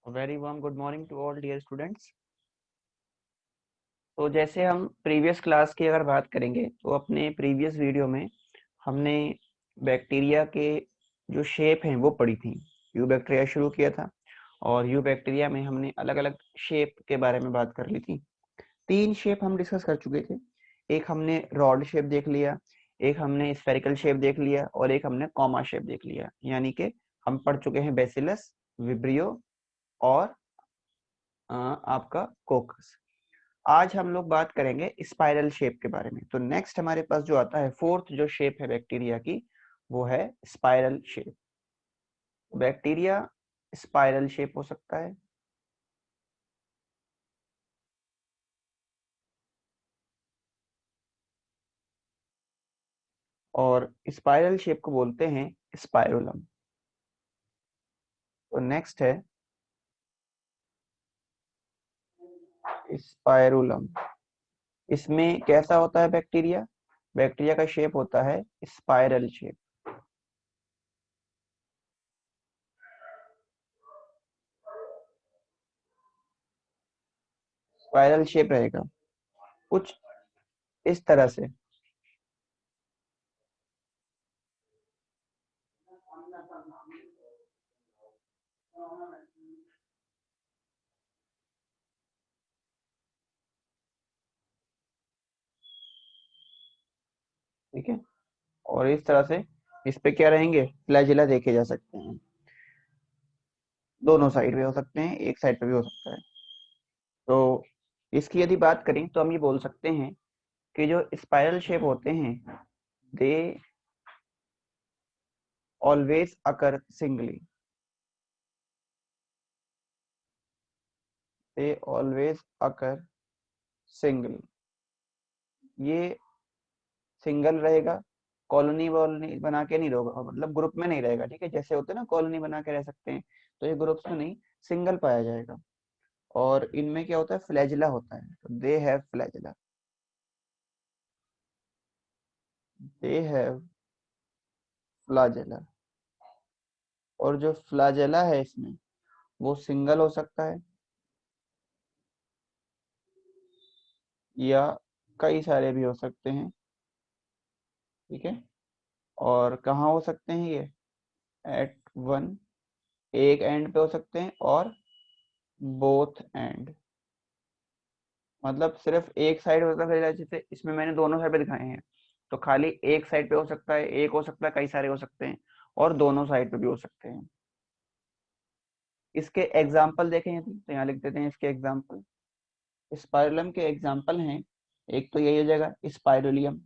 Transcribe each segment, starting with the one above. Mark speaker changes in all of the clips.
Speaker 1: Very warm good morning to all dear students. तो जैसे हम प्रीवियस क्लास की अगर बात करेंगे तो अपने प्रीवियस वीडियो में हमने बैक्टीरिया के जो शेप हैं वो पढ़ी थी। यू बैक्टीरिया शुरू किया था और यू बैक्टीरिया में हमने अलग अलग शेप के बारे में बात कर ली थी। 3 शेप हम डिस्कस कर चुके थे। एक हमने रॉड शेप देख लिया, एक हमने स्फेरिकल शेप देख लिया और एक हमने कॉमा शेप देख लिया। यानी कि हम पढ़ चुके हैं बेसिलस, विब्रियो और आपका कोकस। आज हम लोग बात करेंगे स्पाइरल शेप के बारे में। तो नेक्स्ट हमारे पास जो आता है, फोर्थ जो शेप है बैक्टीरिया की, वो है spiral shape. Bacteria spiral shape हो सकता है। और स्पाइरल शेप को बोलते हैं स्पाइरुलम। तो नेक्स्ट है स्पाइरुलम। इसमें कैसा होता है बैक्टीरिया? बैक्टीरिया का शेप होता है स्पाइरल शेप। स्पाइरल शेप रहेगा कुछ इस तरह से। ठीक है, और इस तरह से इस पे क्या रहेंगे, फ्लैजिला देखे जा सकते हैं। दोनों साइड पे हो सकते हैं, एक साइड पे भी हो सकता है। तो इसकी यदि बात करें तो हम ये बोल सकते हैं कि जो स्पाइरल शेप होते हैं, they always occur singly. They always occur singly. ये सिंगल रहेगा, कॉलोनी वॉलोनी बना के नहीं रहेगा, मतलब ग्रुप में नहीं रहेगा। ठीक है, जैसे होते हैं ना कॉलोनी बना के रह सकते हैं, तो ये ग्रुप्स में नहीं, सिंगल पाया जाएगा। और इनमें क्या होता है, फ्लैजिला होता है। तो they have flagella. They have flagella. और जो फ्लैजिला है इसमें, वो सिंगल हो सकता है या कई सारे भी हो सकते हैं। ठीक है, और कहाँ हो सकते हैं ये? एट वन, एक एंड पे हो सकते हैं, और बोथ एंड, मतलब सिर्फ एक साइड होता है। जैसे इसमें मैंने दोनों साइड पे दिखाए हैं, तो खाली एक साइड पे हो सकता है, एक हो सकता है, कई सारे हो सकते हैं, और दोनों साइड पे भी हो सकते हैं। इसके एग्जाम्पल देखें यदि, तो यहाँ लिख देते हैं इसके एग्जाम्पल। स्पाइरुलम के एग्जाम्पल हैं, एक तो यही हो जाएगा स्पाइरुलियम।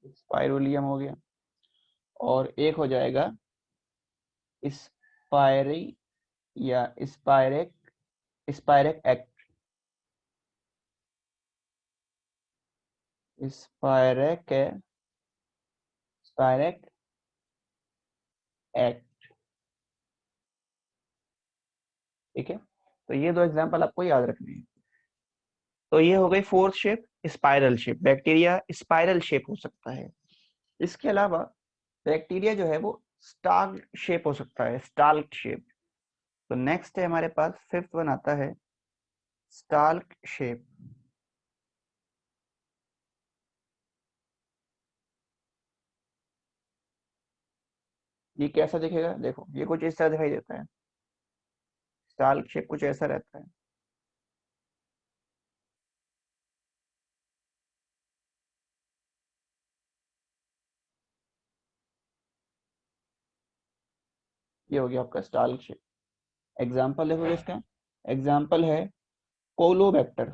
Speaker 1: स्पाइरुलियम हो गया, और एक हो जाएगा स्पायरी या स्पायरेक, स्पायरेक एक्ट। स्पायरेक है, स्पायरेक एक्ट। ठीक है, तो ये दो एग्जांपल आपको याद रखने हैं। तो ये हो गई fourth shape, spiral shape. Bacteria spiral shape हो सकता है। इसके अलावा बैक्टीरिया जो है वो स्टाल्क शेप हो सकता है, स्टाल्क शेप। तो नेक्स्ट है हमारे पास, फिफ्थ वन आता है स्टाल्क शेप। ये कैसा दिखेगा? देखो, ये कुछ इस तरह दिखाई देता है। स्टाल्क शेप कुछ ऐसा रहता है। ये हो गया आपका स्टाल्क शेप। एग्जाम्पल देखो इसका, एग्जाम्पल है कोलोबैक्टर।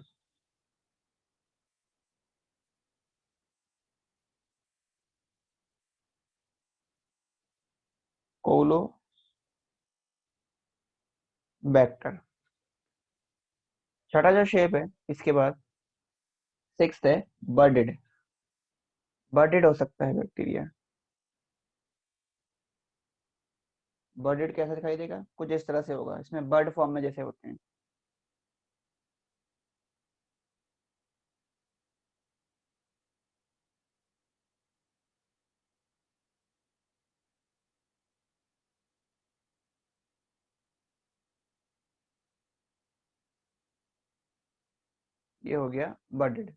Speaker 1: कोलोबैक्टर। छठा जो शेप है इसके बाद, सिक्स्थ है बर्डेड। बर्डेड हो सकता है बैक्टीरिया। बर्डेड कैसा दिखाई देगा? कुछ इस तरह से होगा, इसमें बर्ड फॉर्म में जैसे होते हैं। ये हो गया बर्डेड।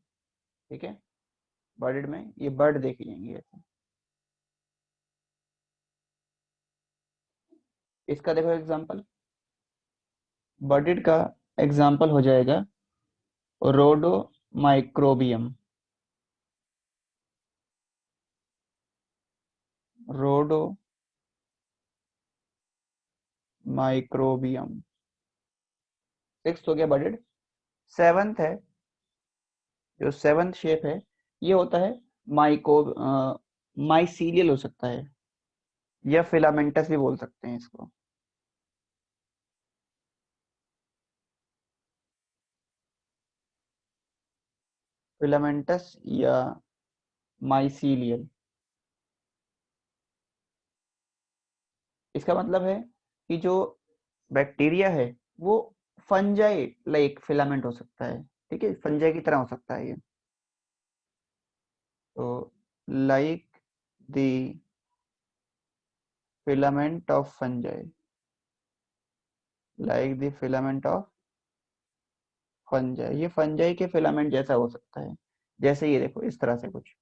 Speaker 1: ठीक है, बर्डेड में ये बर्ड देखे जाएंगे ऐसे। इसका देखो एग्जांपल, बर्डेड का एग्जांपल हो जाएगा रोडो माइक्रोबियम। रोडो माइक्रोबियम सिक्स हो गया बर्डेड। सेवंथ है, जो सेवंथ शेप है ये होता है माइको माइसीलियल हो सकता है, या फिलामेंटस भी बोल सकते हैं इसको। फिलामेंटस या माइसीलियल। इसका मतलब है कि जो बैक्टीरिया है वो फंजाई लाइक फिलामेंट हो सकता है। ठीक है, फंजाई की तरह हो सकता है ये। तो like the filament of fungi, like the filament of fungi, ये फंजाई के फिलामेंट जैसा हो सकता है। जैसे ये देखो इस तरह से कुछ।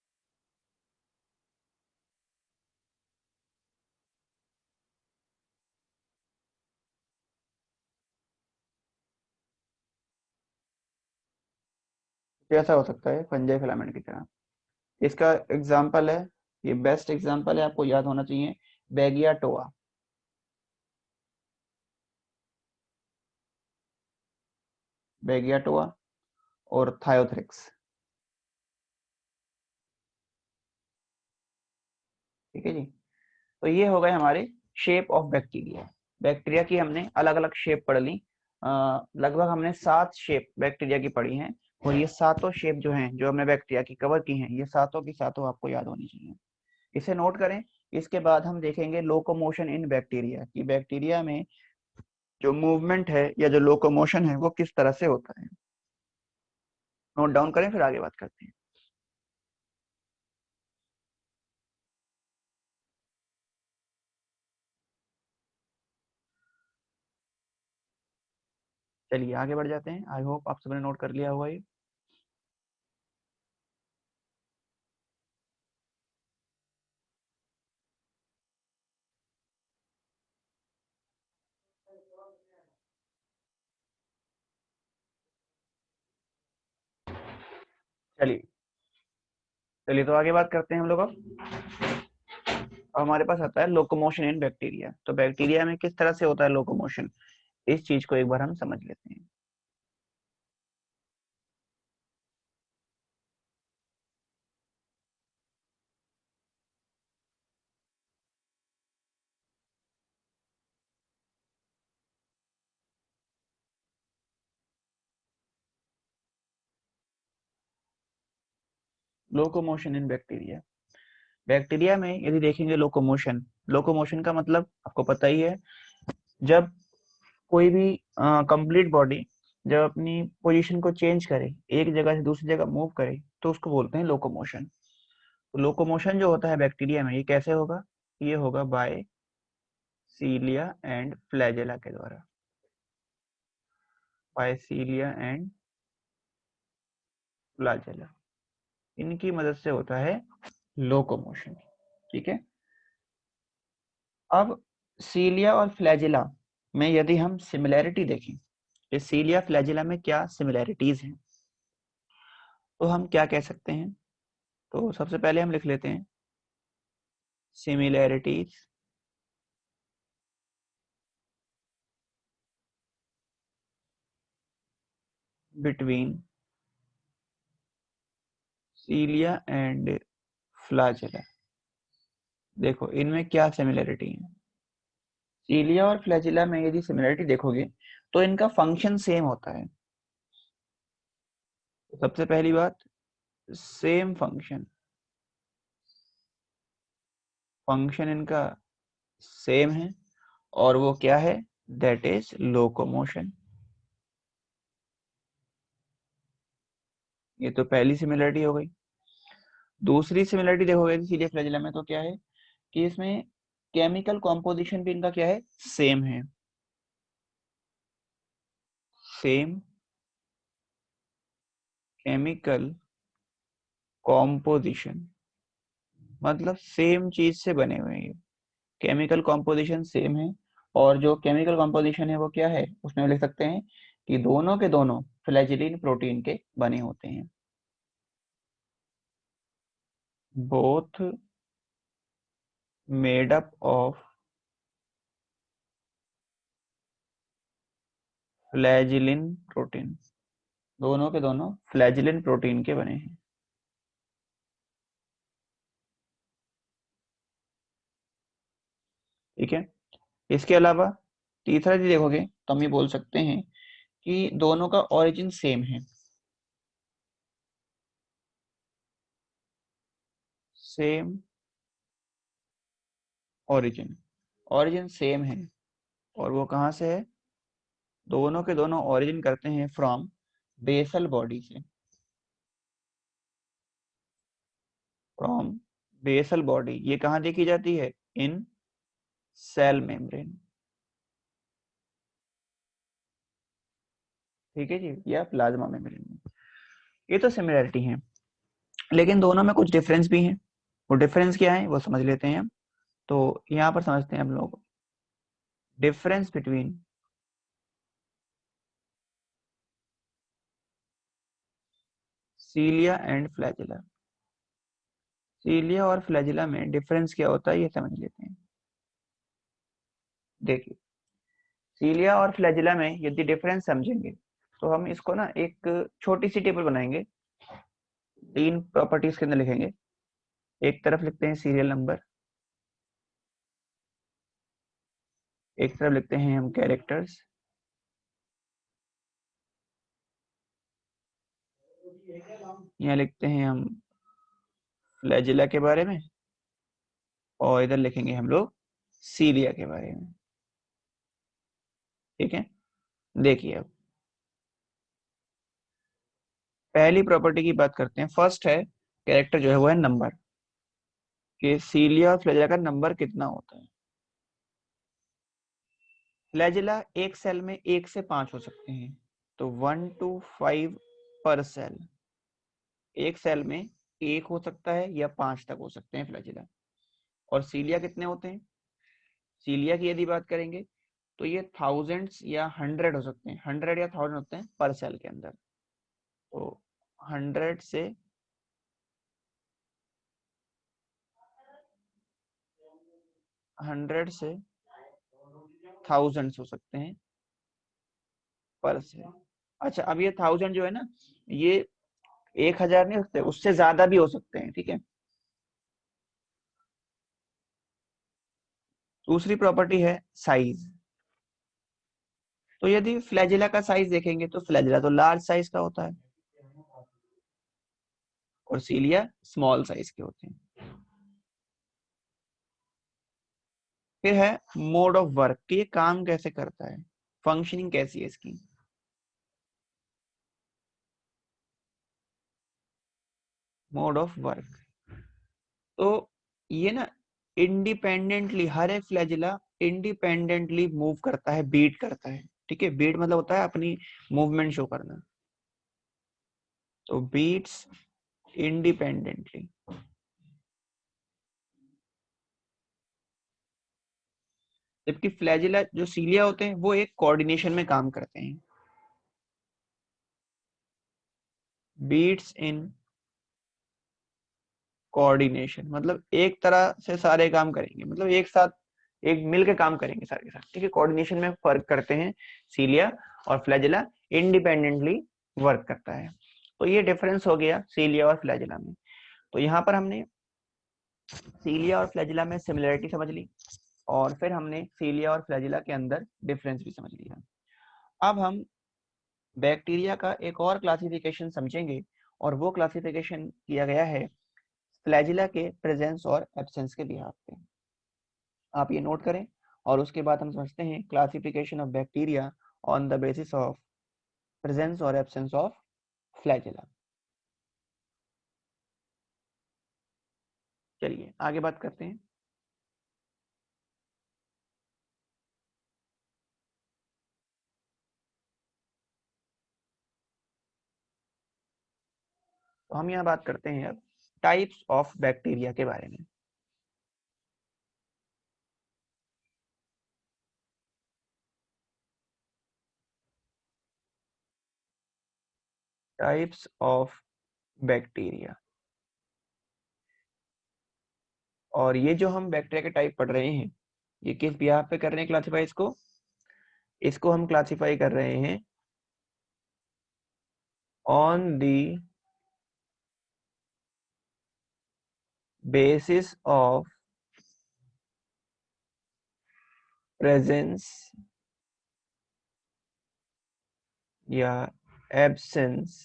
Speaker 1: जैसा हो सकता है फंजाई फिलामेंट की तरह। इसका एग्जाम्पल है, ये बेस्ट एग्जाम्पल है, आपको याद होना चाहिए, बेगिया टोआ। बेगिया टोआ और थायोथ्रिक्स। ठीक है जी। तो ये हो गए हमारे शेप ऑफ बैक्टीरिया। बैक्टीरिया की हमने अलग अलग शेप पढ़ ली। लगभग हमने 7 शेप बैक्टीरिया की पढ़ी हैं। और ये सातों शेप जो हैं, जो हमने बैक्टीरिया की कवर की हैं, ये सातों की सातों आपको याद होनी चाहिए। इसे नोट करें। इसके बाद हम देखेंगे लोकोमोशन इन बैक्टीरिया, कि बैक्टीरिया में जो मूवमेंट है या जो लोकोमोशन है वो किस तरह से होता है। नोट डाउन करें, फिर आगे बात करते हैं। चलिए आगे बढ़ जाते हैं। आई होप आप सबने नोट कर लिया होगा ये। चलिए, चलिए तो आगे बात करते हैं हम लोग अब हमारे पास आता है लोकोमोशन इन बैक्टीरिया। तो बैक्टीरिया में किस तरह से होता है लोकोमोशन, इस चीज को एक बार हम समझ लेते हैं। लोकोमोशन इन बैक्टीरिया। बैक्टीरिया में यदि देखेंगे लोकोमोशन, लोकोमोशन का मतलब आपको पता ही है। जब कोई भी कंप्लीट बॉडी जब अपनी पोजीशन को चेंज करे, एक जगह से दूसरी जगह मूव करे, तो उसको बोलते हैं लोकोमोशन। तो लोकोमोशन जो होता है बैक्टीरिया में, ये कैसे होगा? ये होगा बाय सीलिया एंड फ्लैजेला के द्वारा। बाय सीलिया एंड फ्लैजेला, इनकी मदद से होता है लोकोमोशन। ठीक है। अब सीलिया और फ्लैजिला में यदि हम सिमिलैरिटी देखें, इस सीलिया फ्लैजिला में क्या सिमिलैरिटीज हैं, तो हम क्या कह सकते हैं? तो सबसे पहले हम लिख लेते हैं similarities between cilia and flagella. देखो इनमें क्या सिमिलैरिटी है। सीलिया और फ्लैजिला में यदि सिमिलैरिटी देखोगे तो इनका फंक्शन सेम होता है। तो सबसे पहली बात, सेम फंक्शन, फंक्शन इनका सेम है, और वो क्या है? That is locomotion. ये तो पहली सिमिलरिटी हो गई। दूसरी सिमिलरिटी देखोगे सीलिया फ्लैजिला में, तो क्या है कि इसमें केमिकल कॉम्पोजिशन भी इनका क्या है? सेम है। सेम केमिकल कॉम्पोजिशन मतलब सेम चीज से बने हुए हैं, केमिकल कॉम्पोजिशन सेम है। और जो केमिकल कॉम्पोजिशन है वो क्या है, उसमें लिख सकते हैं कि दोनों के दोनों फ्लैजिलिन प्रोटीन के बने होते हैं। Both made up of flagellin protein, दोनों के दोनों फ्लैजिलिन प्रोटीन के बने हैं। ठीक है। इसके अलावा तीसरा चीज देखोगे तो हम ये बोल सकते हैं कि दोनों का ओरिजिन सेम है, सेम ओरिजिन, ओरिजिन सेम है। और वो कहाँ से है, दोनों के दोनों ओरिजिन करते हैं फ्रॉम बेसल बॉडी से, फ्रॉम बेसल बॉडी। ये कहाँ देखी जाती है, इन सेल मेम्ब्रेन। ठीक है जी, या प्लाज्मा मेम्ब्रेन में। ये तो सिमिलरिटी है, लेकिन दोनों में कुछ डिफरेंस भी है। वो डिफरेंस क्या है वो समझ लेते हैं हम। तो यहाँ पर समझते हैं हम लोग difference between cilia and flagella. Cilia और फ्लैजिला में डिफरेंस क्या होता है ये समझ लेते हैं। देखिए, सीलिया और फ्लैजिला में यदि डिफरेंस समझेंगे तो हम इसको ना एक छोटी सी टेबल बनाएंगे, तीन प्रॉपर्टीज के अंदर लिखेंगे। एक तरफ लिखते हैं सीरियल नंबर, एक तरफ लिखते हैं हम कैरेक्टर्स, यहाँ लिखते हैं हम फ्लैजिला के बारे में, और इधर लिखेंगे हम लोग सीलिया के बारे में। ठीक है। देखिए, अब पहली प्रॉपर्टी की बात करते हैं। फर्स्ट है कैरेक्टर जो है वो है नंबर, कि सीलिया और फ्लैजिला का नंबर कितना होता है। फ्लैजिला एक सेल में 1 से 5 हो सकते हैं, तो 1 to 5 पर सेल। एक सेल में 1 हो सकता है या 5 तक हो सकते हैं फ्लैजिला। और सीलिया कितने होते हैं, सीलिया की यदि बात करेंगे तो ये थाउजेंड्स या 100 हो सकते हैं, 100 या 1000 होते हैं पर सेल के अंदर। तो 100 से 1000 हो सकते हैं पर सेल। अच्छा, अब ये 1000 जो है ना, ये 1000 नहीं हो सकते, उससे ज्यादा भी हो सकते हैं। ठीक है। दूसरी प्रॉपर्टी है साइज। तो यदि फ्लैजिला का साइज देखेंगे तो फ्लैजिला तो लार्ज साइज का होता है और सीलिया स्मॉल साइज के होते हैं। फिर है मोड ऑफ वर्क, कि ये काम कैसे करता है, फंक्शनिंग कैसी है इसकी। मोड ऑफ वर्क, तो ये ना इंडिपेंडेंटली, हर एक फ्लैजिला इंडिपेंडेंटली मूव करता है, बीट करता है। ठीक है, बीट मतलब होता है अपनी मूवमेंट शो करना, तो बीट्स इंडिपेंडेंटली। जबकि फ्लैजिला जो सीलिया होते हैं वो एक कोऑर्डिनेशन में काम करते हैं, बीट्स इन कोऑर्डिनेशन, मतलब एक तरह से सारे काम करेंगे, मतलब एक साथ एक मिल के काम करेंगे सारे के साथ। ठीक है, कोऑर्डिनेशन में फर्क करते हैं सीलिया, और फ्लैजिला इंडिपेंडेंटली वर्क करता है। तो ये डिफरेंस हो गया सीलिया और फ्लैजिला में। तो यहाँ पर हमने सीलिया और फ्लैजिला में सिमिलरिटी समझ ली, और फिर हमने सीलिया और फ्लैजिला के अंदर डिफरेंस भी समझ लिया। अब हम बैक्टीरिया का एक और क्लासिफिकेशन समझेंगे, और वो क्लासिफिकेशन किया गया है फ्लैजिला के प्रेजेंस और एब्सेंस के बिहाफ पे। आप ये नोट करें, और उसके बाद हम समझते हैं classification of bacteria on the basis of presence और एब्सेंस ऑफ फ्लैजिला। चलिए आगे बात करते हैं। तो हम यहाँ बात करते हैं अब टाइप्स ऑफ बैक्टीरिया के बारे में। टाइप्स ऑफ बैक्टीरिया, और ये जो हम बैक्टीरिया के टाइप पढ़ रहे हैं ये किस बिहार पे कर रहे हैं क्लासीफाई? इसको हम क्लासीफाई कर रहे हैं on the basis of presence या एब्सेंस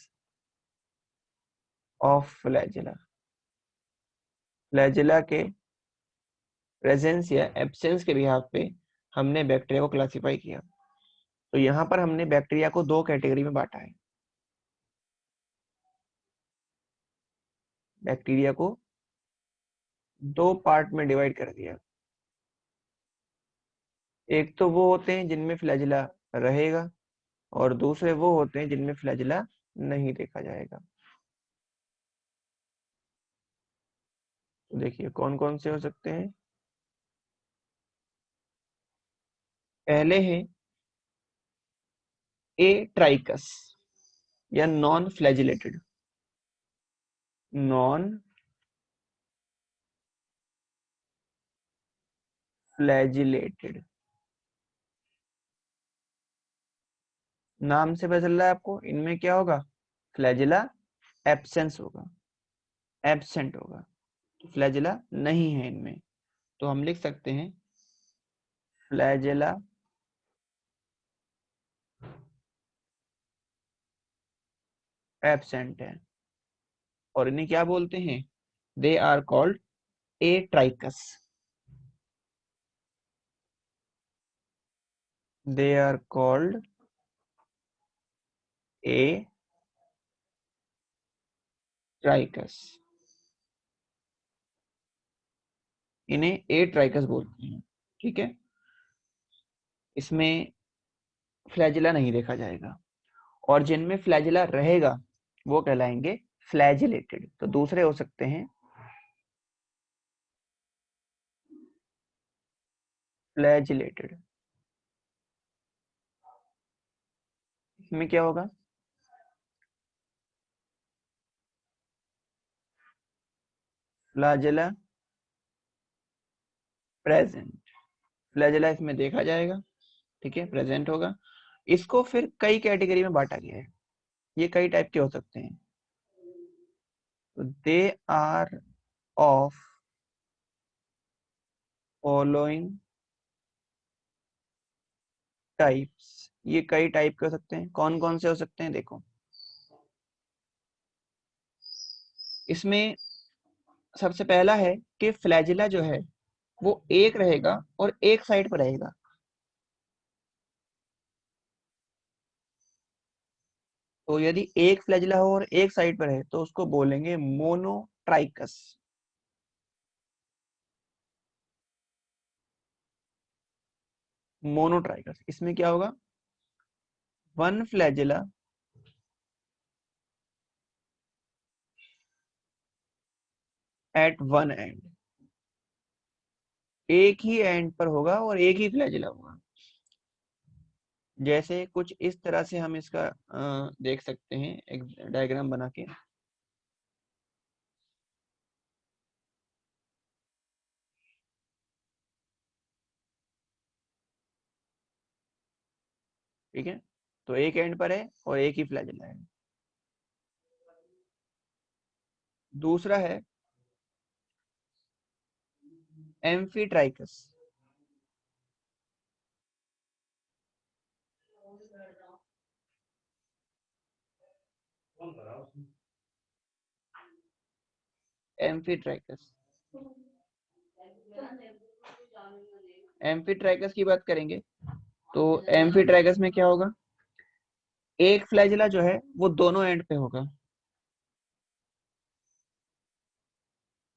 Speaker 1: ऑफ फ्लैजेला। फ्लैजेला के प्रेजेंस या एब्सेंस के बिहाफ पे हमने बैक्टीरिया को क्लासीफाई किया। तो यहाँ पर हमने बैक्टीरिया को दो कैटेगरी में बांटा है। बैक्टीरिया को दो पार्ट में डिवाइड कर दिया। एक तो वो होते हैं जिनमें फ्लैजेला रहेगा, और दूसरे वो होते हैं जिनमें फ्लैजेला नहीं देखा जाएगा। तो देखिए कौन कौन से हो सकते हैं। पहले है ए ट्राइकस या नॉन फ्लैजिलेटेड। नॉन फ्लैजिलेटेड, नाम से पता चल रहा है आपको, इनमें क्या होगा? फ्लैजिला एब्सेंस होगा, एब्सेंट होगा। तो फ्लैजिला नहीं है इनमें, तो हम लिख सकते हैं फ्लैजिला एब्सेंट है। और इन्हें क्या बोलते हैं? They are called a trichus. They are called a trichus. इन्हें ए ट्राइकस बोलते हैं। ठीक है, इसमें फ्लैजिला नहीं देखा जाएगा, और जिनमें फ्लैजिला रहेगा वो कहलाएंगे फ्लैजिलेटेड। तो दूसरे हो सकते हैं फ्लैजिलेटेड। इसमें क्या होगा? Flagella present. फ्लैजिला इसमें देखा जाएगा, ठीक है, प्रेजेंट होगा। इसको फिर कई कैटेगरी में बांटा गया है। ये कई टाइप के हो सकते हैं। तो they are of following types. ये कई टाइप के हो सकते हैं। कौन कौन से हो सकते हैं देखो, इसमें सबसे पहला है कि फ्लैजिला जो है वो एक रहेगा और एक साइड पर रहेगा। तो यदि एक फ्लैजिला हो और एक साइड पर है तो उसको बोलेंगे मोनोट्राइकस। मोनोट्राइकस, इसमें क्या होगा? One flagella at one end, एक ही एंड पर होगा और एक ही फ्लैजिला होगा। जैसे कुछ इस तरह से हम इसका देख सकते हैं एक डायग्राम बना के। ठीक है, तो एक एंड पर है और एक ही फ्लैजिला है। दूसरा है एम्फीट्राइकस। एम्फीट्राइकस, एम्फीट्राइकस की बात करेंगे तो एम्फीट्राइकस में क्या होगा? एक फ्लैजिला जो है वो दोनों एंड पे होगा।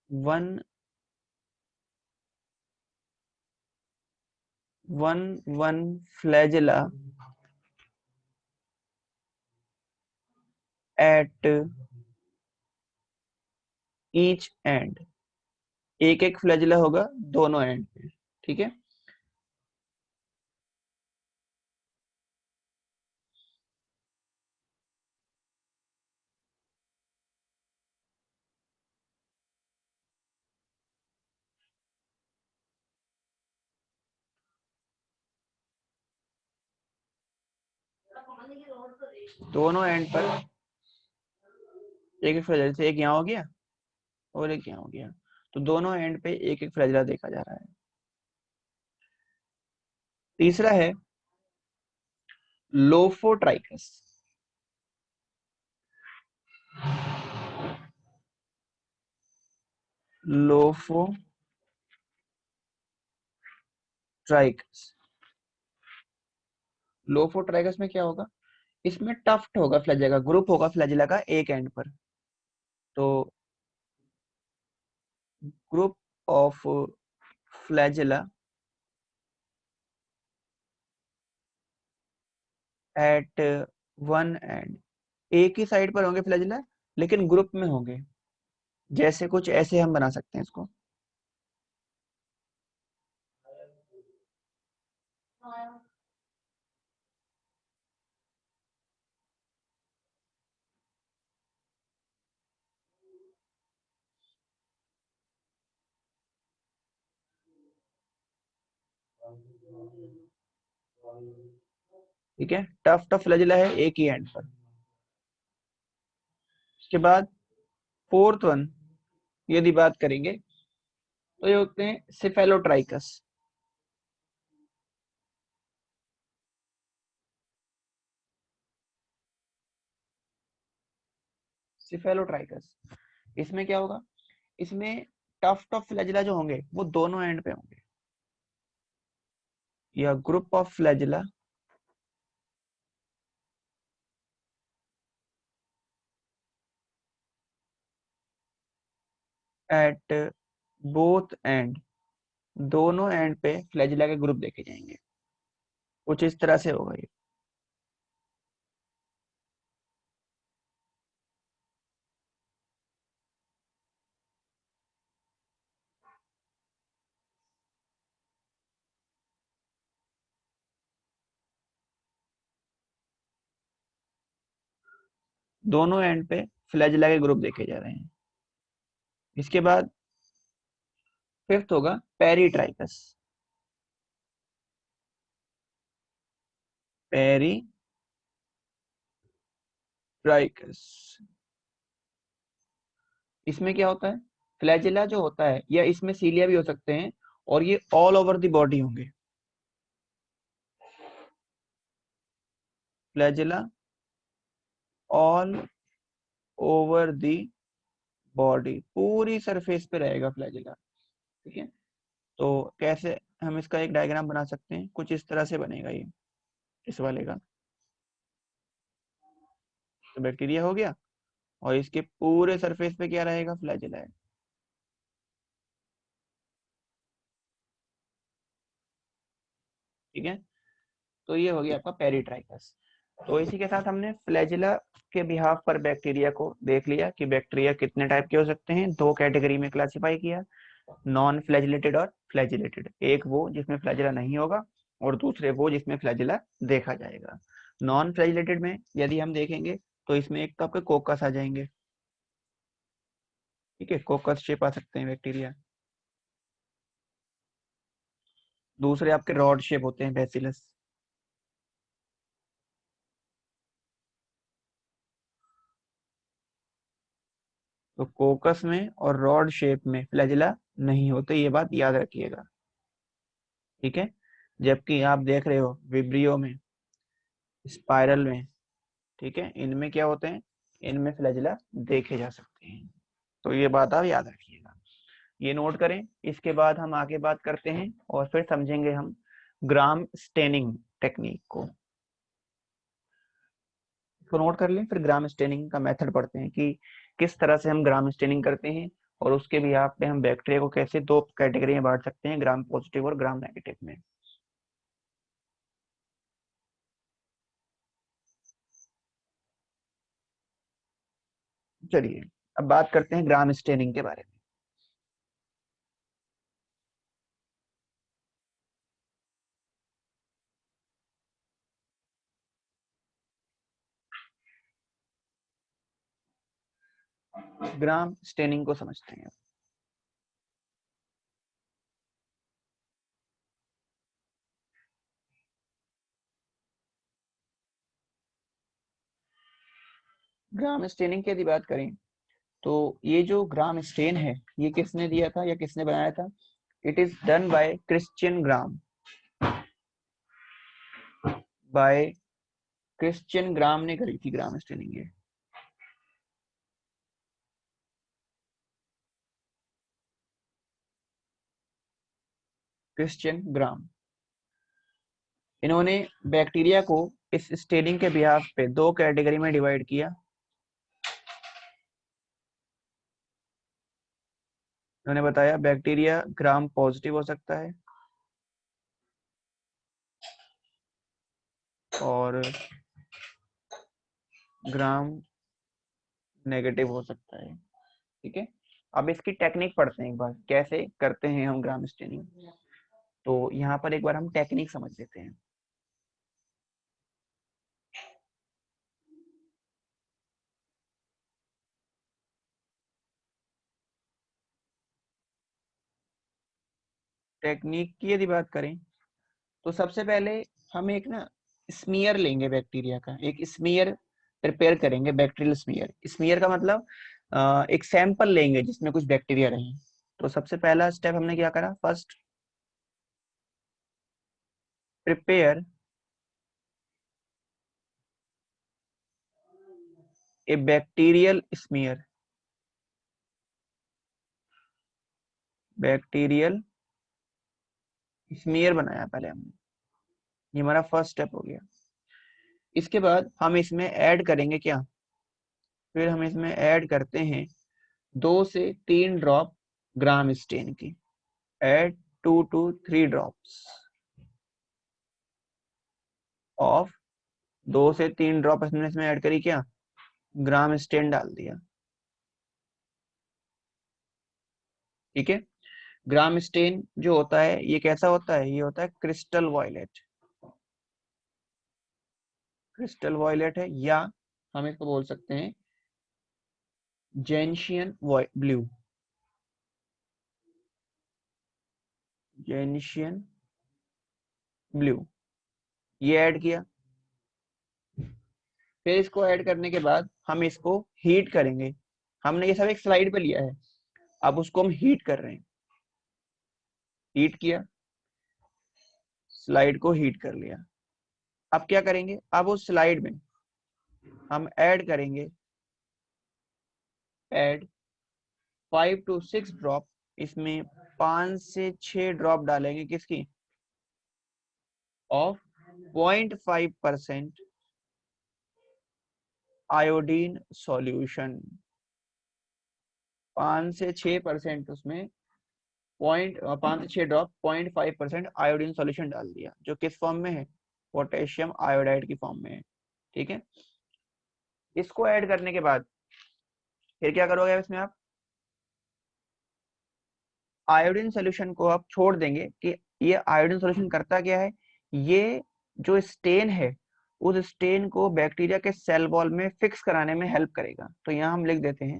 Speaker 1: One one one flagella at each and, एक एक फ्लैजिला होगा दोनों एंड पे, ठीक है। दोनों एंड पर एक एक फ्लैजिला से, एक यहाँ हो गया और एक यहाँ हो गया, तो दोनों एंड पे एक एक फ्लैजिला देखा जा रहा है। तीसरा है लोफोट्राइकस। लोफोट्राइकस, लोफोट्राइकस में क्या होगा, इसमें टफ्ट होगा फ्लैजिला का, ग्रुप होगा फ्लैजिला का एक एंड पर। तो group of flagella at one end, एक ही साइड पर होंगे फ्लैजिला लेकिन ग्रुप में होंगे। जैसे कुछ ऐसे हम बना सकते हैं इसको, ठीक है। टफ टफ फ्लैजिला है एक ही एंड पर। उसके बाद फोर्थ वन यदि बात करेंगे तो ये होते हैं सिफेलोट्राइकस। सिफेलोट्राइकस, इसमें क्या होगा, इसमें टफ टफ फ्लैजिला जो होंगे वो दोनों एंड पे होंगे, या group of flagella at both and, दोनों एंड पे फ्लैजिला के ग्रुप देखे जाएंगे। कुछ इस तरह से होगा ये। दोनों एंड पे फ्लैजिला के ग्रुप देखे जा रहे हैं। इसके बाद फिफ्थ होगा पेरीट्राइकस। पेरीट्राइकस, इसमें क्या होता है, फ्लैजिला जो होता है, या इसमें सीलिया भी हो सकते हैं, और ये ऑल ओवर द बॉडी होंगे। Flagella all over the body, पूरी सरफेस पे रहेगा फ्लैजिला, ठीक है। तो कैसे हम इसका एक डायग्राम बना सकते हैं, कुछ इस तरह से बनेगा ये, इस वाले का। तो बैक्टीरिया हो गया और इसके पूरे सरफेस पे क्या रहेगा, फ्लैजिला है, ठीक है। तो ये हो गया आपका पेरीट्राइकस। तो इसी के साथ हमने फ्लैजिला के बिहाफ पर बैक्टीरिया को देख लिया कि बैक्टीरिया कितने टाइप के हो सकते हैं, दो कैटेगरी में क्लासिफाई किया, नॉन फ्लैजिलेटेड और फ्लैजिलेटेड। एक वो जिसमें फ्लैजिला नहीं होगा और दूसरे वो जिसमें फ्लैजिला देखा जाएगा। नॉन फ्लैजिलेटेड में यदि हम देखेंगे तो इसमें एक तो आपके कोकस आ जाएंगे, ठीक है, कोकस शेप आ सकते हैं बैक्टीरिया। दूसरे आपके रॉड शेप होते हैं, बैसिलस। तो कोकस में और रॉड शेप में फ्लैजिला नहीं होते, ये बात याद रखिएगा, ठीक है। जबकि आप देख रहे हो विब्रियो में, स्पाइरल में, ठीक है, इनमें क्या होते हैं, इनमें फ्लैजिला देखे जा सकते हैं। तो ये बात आप याद रखिएगा, ये नोट करें। इसके बाद हम आगे बात करते हैं और फिर समझेंगे हम ग्राम स्टेनिंग टेक्निक को। इसको नोट कर लें, फिर ग्राम स्टेनिंग का मेथड पढ़ते हैं कि किस तरह से हम ग्राम स्टेनिंग करते हैं, और उसके बिहाफ पे हम बैक्टीरिया को कैसे दो कैटेगरी में बांट सकते हैं, ग्राम पॉजिटिव और ग्राम नेगेटिव में। चलिए, अब बात करते हैं ग्राम स्टेनिंग के बारे में। ग्राम स्टेनिंग को समझते हैं। ग्राम स्टेनिंग की यदि बात करें तो ये जो ग्राम स्टेन है ये किसने दिया था या किसने बनाया था? It is done by Christian gram. Bye Christian ग्राम ने करी थी ग्राम स्टेनिंग ये। क्रिश्चियन ग्राम, इन्होंने बैक्टीरिया को इस स्टेनिंग के बिहाफ पे दो कैटेगरी में डिवाइड किया। उन्होंने बताया बैक्टीरिया ग्राम पॉजिटिव हो सकता है और ग्राम नेगेटिव हो सकता है। ठीक है, अब इसकी टेक्निक पढ़ते हैं एक बार, कैसे करते हैं हम ग्राम स्टेनिंग। तो यहाँ पर एक बार हम टेक्निक समझ लेते हैं। टेक्निक की यदि बात करें तो सबसे पहले हम एक ना स्मीयर लेंगे बैक्टीरिया का, एक स्मीयर प्रिपेयर करेंगे, बैक्टीरियल स्मीयर। स्मीयर का मतलब एक सैंपल लेंगे जिसमें कुछ बैक्टीरिया रहे। तो सबसे पहला स्टेप हमने क्या करा, first prepare a bacterial smear. Bacterial smear बनाया पहले हमने, ये हमारा फर्स्ट स्टेप हो गया। इसके बाद हम इसमें ऐड करेंगे क्या, फिर हम इसमें ऐड करते हैं 2 से 3 ड्रॉप ग्राम स्टेन की। ऐड 2 to 3 ड्रॉप्स ऑफ, 2 से 3 ड्रॉप हमने इसमें ऐड करी क्या, ग्राम स्टेन डाल दिया। ठीक है, ग्राम स्टेन जो होता है ये कैसा होता है, ये होता है क्रिस्टल वॉयलेट। क्रिस्टल वॉयलेट है, या हम इसको बोल सकते हैं जेनिशियन ब्लू। जेनिशियन ब्लू, ये ऐड किया। फिर इसको ऐड करने के बाद हम इसको हीट करेंगे। हमने ये सब एक स्लाइड पे लिया है, अब उसको हम हीट कर रहे हैं। हीट किया, स्लाइड को हीट कर लिया। अब क्या करेंगे, अब उस स्लाइड में हम ऐड करेंगे, ऐड 5 to 6 ड्रॉप, इसमें 5 से 6 ड्रॉप डालेंगे किसकी, ऑफ 0.5% आयोडीन सॉल्यूशन। 5 से 6% उसमें 5 से 6 ड्रॉप 0.5% आयोडीन सॉल्यूशन डाल दिया, जो किस फॉर्म में है, पोटेशियम आयोडाइड की फॉर्म में है। ठीक है, इसको ऐड करने के बाद फिर क्या करोगे इसमें आप, आयोडीन सॉल्यूशन को आप छोड़ देंगे कि ये आयोडीन सॉल्यूशन करता क्या है, ये जो स्टेन है उस स्टेन को बैक्टीरिया के सेल वॉल में फिक्स कराने में हेल्प करेगा। तो यहाँ हम लिख देते हैं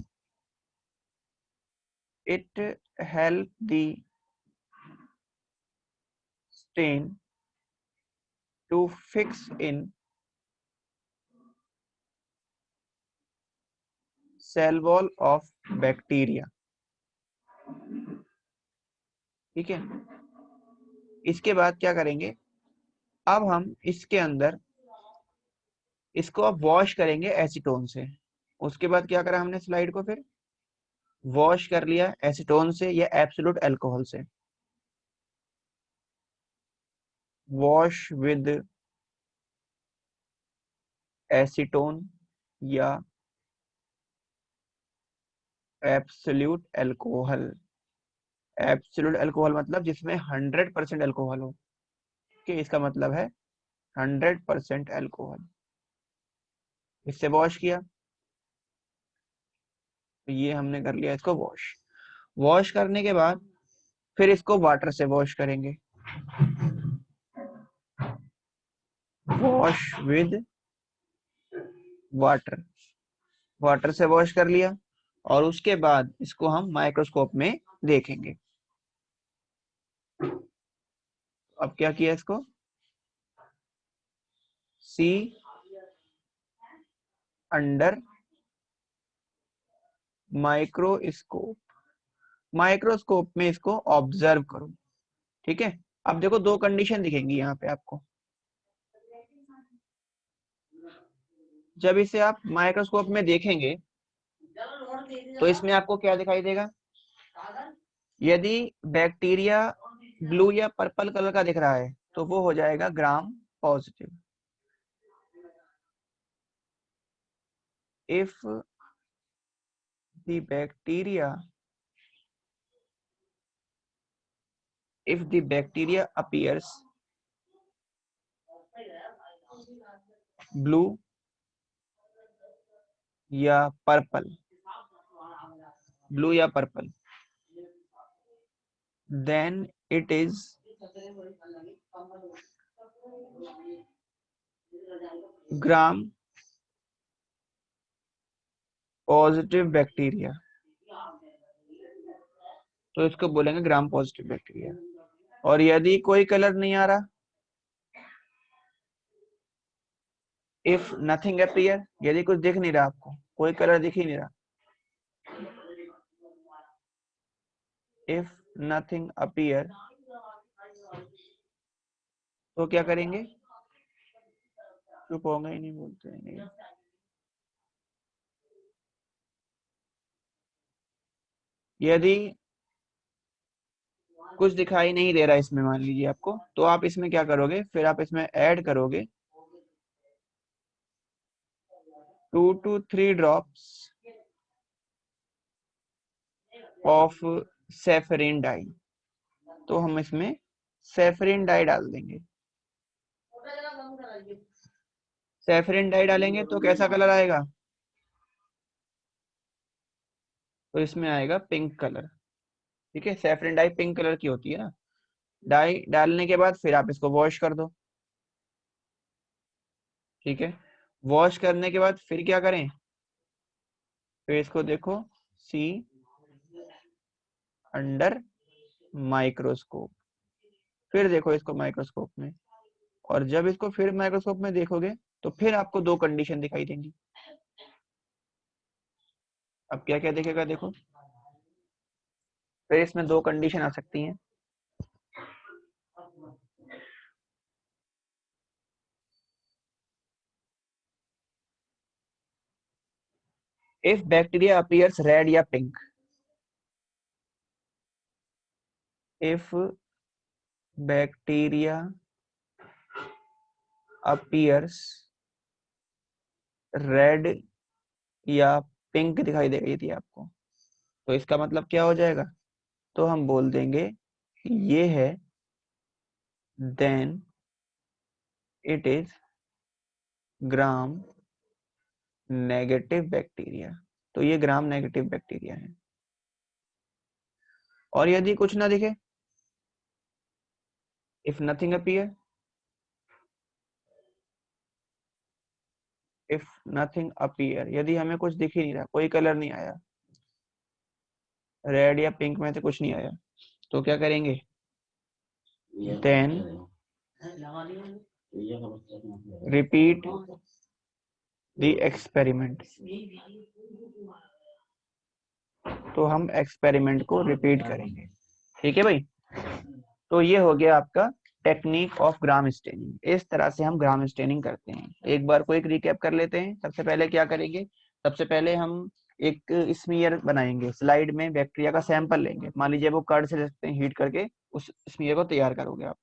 Speaker 1: it help the stain to fix in cell wall of bacteria. ठीक है, इसके बाद क्या करेंगे, अब हम इसके अंदर इसको अब वॉश करेंगे एसीटोन से। उसके बाद क्या करा हमने, स्लाइड को फिर वॉश कर लिया एसीटोन से या एब्सोल्यूट अल्कोहल से। वॉश विद एसीटोन या एब्सोल्यूट अल्कोहल। एब्सोल्यूट अल्कोहल मतलब जिसमें 100% अल्कोहल हो, कि इसका मतलब है 100% अल्कोहल। इससे वॉश किया, तो ये हमने कर लिया इसको वॉश। वॉश करने के बाद फिर इसको वाटर से वॉश करेंगे, वॉश विद वाटर। वाटर से वॉश कर लिया और उसके बाद इसको हम माइक्रोस्कोप में देखेंगे। अब क्या किया इसको, सी अंडर माइक्रोस्कोप, माइक्रोस्कोप में इसको ऑब्जर्व करो। ठीक है, अब देखो दो कंडीशन दिखेंगी यहाँ पे आपको। जब इसे आप माइक्रोस्कोप में देखेंगे तो इसमें आपको क्या दिखाई देगा, यदि बैक्टीरिया ब्लू या पर्पल कलर का दिख रहा है तो वो हो जाएगा gram positive. If the bacteria appears blue या पर्पल, ब्लू या purple, then it is gram positive bacteria. तो इसको बोलेंगे ग्राम पॉजिटिव बैक्टीरिया। और यदि कोई कलर नहीं आ रहा, इफ नथिंग अपीयर, यदि कुछ दिख नहीं रहा आपको, कोई कलर दिख ही नहीं रहा, इफ नथिंग अपीयर, तो क्या करेंगे, चुप होंगे ही नहीं, बोलते हैं। यदि कुछ दिखाई नहीं दे रहा इसमें, मान लीजिए आपको, तो आप इसमें क्या करोगे, फिर आप इसमें ऐड करोगे 2 to 3 drops of safranin dye. तो हम इसमें सैफरिन डाई डाल देंगे। सैफरिन डाई डालेंगे तो कैसा कलर आएगा, तो इसमें आएगा पिंक कलर। ठीक है, सैफरिन डाई पिंक कलर की होती है ना। डाई डालने के बाद फिर आप इसको वॉश कर दो। ठीक है, वॉश करने के बाद फिर क्या करें, फिर इसको देखो, सी अंडर माइक्रोस्कोप, फिर देखो इसको माइक्रोस्कोप में। और जब इसको फिर माइक्रोस्कोप में देखोगे तो फिर आपको दो कंडीशन दिखाई देंगी। अब क्या क्या दिखेगा देखो, फिर इसमें दो कंडीशन आ सकती हैं। इफ बैक्टीरिया अपीयर्स रेड या pink, if bacteria appears red या पिंक दिखाई दे रही थी आपको, तो इसका मतलब क्या हो जाएगा, तो हम बोल देंगे कि ये है then it is gram negative bacteria. तो ये ग्राम नेगेटिव बैक्टीरिया है। और यदि कुछ ना दिखे, if nothing appear, if nothing appear, यदि हमें कुछ दिख ही नहीं रहा, कोई कलर नहीं आया, रेड या पिंक में से कुछ नहीं आया, तो क्या करेंगे, देन रिपीट द एक्सपेरिमेंट। तो हम एक्सपेरिमेंट को रिपीट करेंगे। ठीक है भाई, तो ये हो गया आपका टेक्निक ऑफ ग्राम स्टेनिंग। इस तरह से हम ग्राम स्टेनिंग करते हैं। एक बार को एक रिकैप कर लेते हैं। सबसे पहले क्या करेंगे, सबसे पहले हम एक स्मीयर बनाएंगे, स्लाइड में बैक्टीरिया का सैंपल लेंगे, मान लीजिए वो कर्ड से ले सकते हैं, हीट करके उस स्मीयर को तैयार करोगे आप।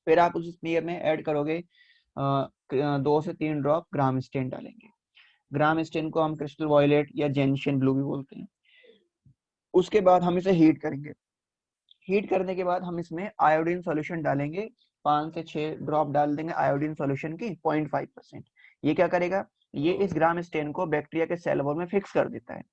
Speaker 1: फिर आप उस स्मीयर में ऐड करोगे 2 से 3 ड्रॉप ग्राम स्टेन डालेंगे। ग्राम स्टेन को हम क्रिस्टल वॉयलेट या जेनिशियन ब्लू भी बोलते हैं। उसके बाद हम इसे हीट करेंगे। हीट करने के बाद हम इसमें आयोडीन सॉल्यूशन डालेंगे, 5 से 6 ड्रॉप डाल देंगे आयोडीन सॉल्यूशन की 0.5%। ये क्या करेगा, ये इस ग्राम स्टेन को बैक्टीरिया के सेल वॉल में फिक्स कर देता है।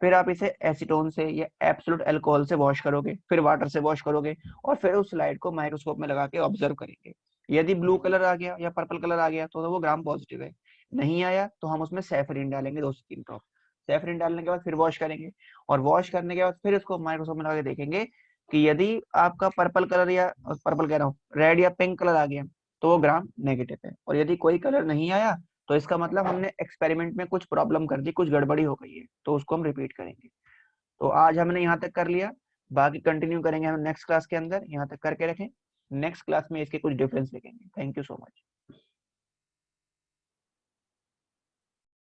Speaker 1: फिर आप इसे एसीटोन से या एब्सोल्यूट अल्कोहल से वॉश करोगे, फिर वाटर से वॉश करोगे, और फिर उस स्लाइड को माइक्रोस्कोप में लगा के ऑब्जर्व करेंगे। यदि ब्लू कलर आ गया या पर्पल कलर आ गया तो वो ग्राम पॉजिटिव है। नहीं आया तो हम उसमें सैफरिन डालेंगे 2 से 3 ड्रॉप। सैफरिन डालने के बाद फिर वॉश करेंगे, और वॉश करने के बाद फिर इसको माइक्रोस्कोप में लगा के देखेंगे कि यदि आपका पर्पल कलर या पर्पल कह रहा हूँ, रेड या पिंक कलर आ गया तो वो ग्राम नेगेटिव है। और यदि कोई कलर नहीं आया तो इसका मतलब हमने एक्सपेरिमेंट में कुछ प्रॉब्लम कर दी, कुछ गड़बड़ी हो गई है, तो उसको हम रिपीट करेंगे। तो आज हमने यहाँ तक कर लिया, बाकी कंटिन्यू करेंगे हम नेक्स्ट क्लास के अंदर। यहाँ तक करके रखें, नेक्स्ट क्लास में इसके कुछ डिफरेंस देखेंगे। Thank you so much.